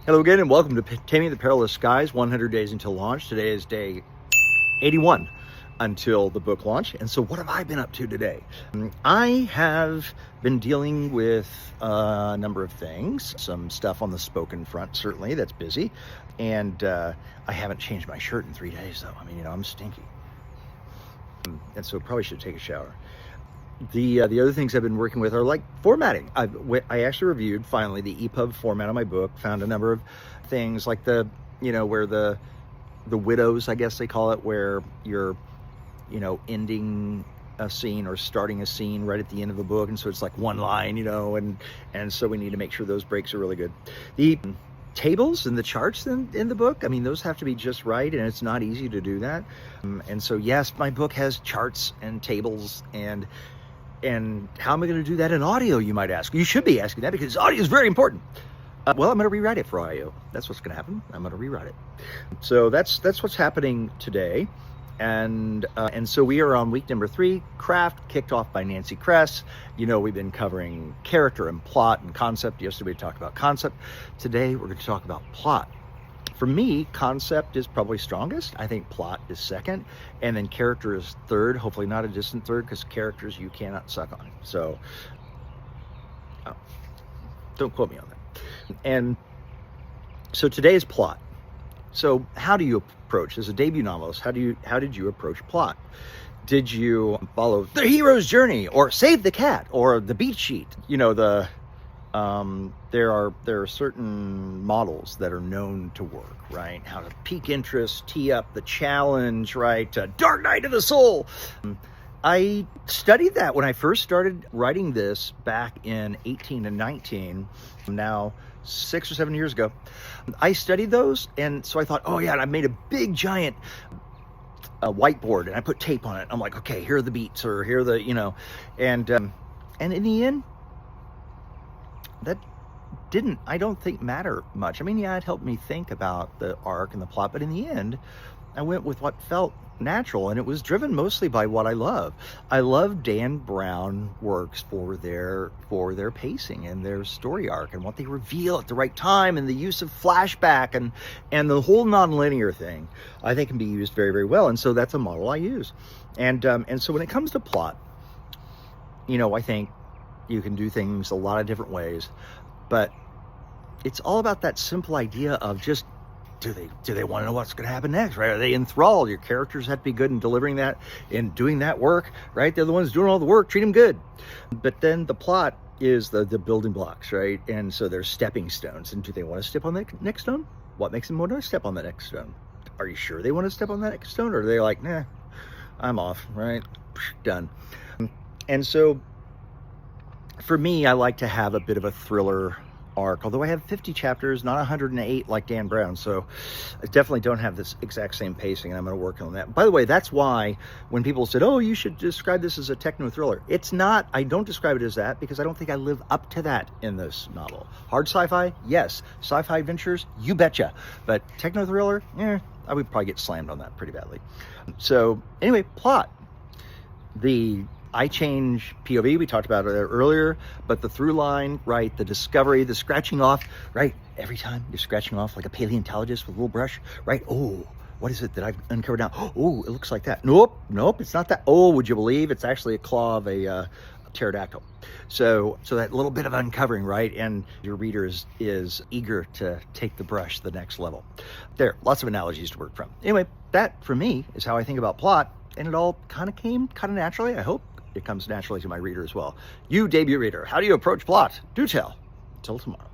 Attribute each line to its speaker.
Speaker 1: Hello again and welcome to Taming the Perilous Skies, 100 days until launch. Today is day 81 until the book launch. And so what have I been up to today? I have been dealing with a number of things, some stuff on the spoken front, certainly, that's busy. And I haven't changed my shirt in 3 days though. I mean, I'm stinky. And so probably should take a shower. The other things I've been working with are like formatting. I actually reviewed finally the EPUB format of my book, found a number of things like where the widows, I guess they call it, where you're, ending a scene or starting a scene right at the end of the book. And so it's like one line, and so we need to make sure those breaks are really good. The tables and the charts in the book, I mean, those have to be just right, and it's not easy to do that. And so, yes, my book has charts and tables, and how am I going to do that in audio, you might ask? You should be asking that because audio is very important. Well, I'm going to rewrite it for audio. That's what's going to happen. I'm going to rewrite it. So that's what's happening today. And so we are on week number 3, craft, kicked off by Nancy Kress. We've been covering character and plot and concept. Yesterday we talked about concept. Today we're going to talk about plot. For me, concept is probably strongest. I think plot is second, and then character is third, hopefully not a distant third, because characters you cannot suck on. So don't quote me on that. And so today is plot. So how do you approach, as a debut novelist, how did you approach plot? Did you follow the hero's journey, or save the cat, or the beat sheet? There are certain models that are known to work, right? How to pique interest, tee up the challenge, right? Dark Night of the Soul. I studied that when I first started writing this back in 18 and 19, now 6 or 7 years ago. I studied those, and so I thought, oh yeah, and I made a big giant whiteboard, and I put tape on it. I'm like, okay, here are the beats, or here are the, and in the end, that didn't, I don't think, matter much. I mean, yeah, it helped me think about the arc and the plot, but in the end, I went with what felt natural, and it was driven mostly by what I love. I love Dan Brown works for their pacing and their story arc and what they reveal at the right time, and the use of flashback and the whole nonlinear thing, I think, can be used very, very well. And so that's a model I use. And so when it comes to plot, I think you can do things a lot of different ways, but it's all about that simple idea of just, do they want to know what's going to happen next, right? Are they enthralled? Your characters have to be good in delivering that and doing that work, right? They're the ones doing all the work, treat them good. But then the plot is the building blocks, right? And so there's stepping stones. And do they want to step on the next stone? What makes them want to step on the next stone? Are you sure they want to step on that next stone? Or are they like, nah, I'm off, right? Done. And so for me, I like to have a bit of a thriller arc, although I have 50 chapters, not 108 like Dan Brown, so I definitely don't have this exact same pacing, and I'm going to work on that. By the way, that's why when people said, oh, you should describe this as a techno thriller, it's not. I don't describe it as that because I don't think I live up to that in this novel. Hard sci-fi, yes. Sci-fi adventures, you betcha. But techno thriller, I would probably get slammed on that pretty badly. So anyway, plot. I change POV, we talked about it earlier, but the through line, right, the discovery, the scratching off, right, every time you're scratching off like a paleontologist with a little brush, right, oh, what is it that I've uncovered now? Oh, it looks like that. Nope, it's not that. Oh, would you believe it's actually a claw of a pterodactyl. So that little bit of uncovering, right, and your reader is eager to take the brush to the next level. There, lots of analogies to work from. Anyway, that, for me, is how I think about plot, and it all kind of came naturally, I hope. It comes naturally to my reader as well. You, debut reader, how do you approach plot? Do tell. Till tomorrow.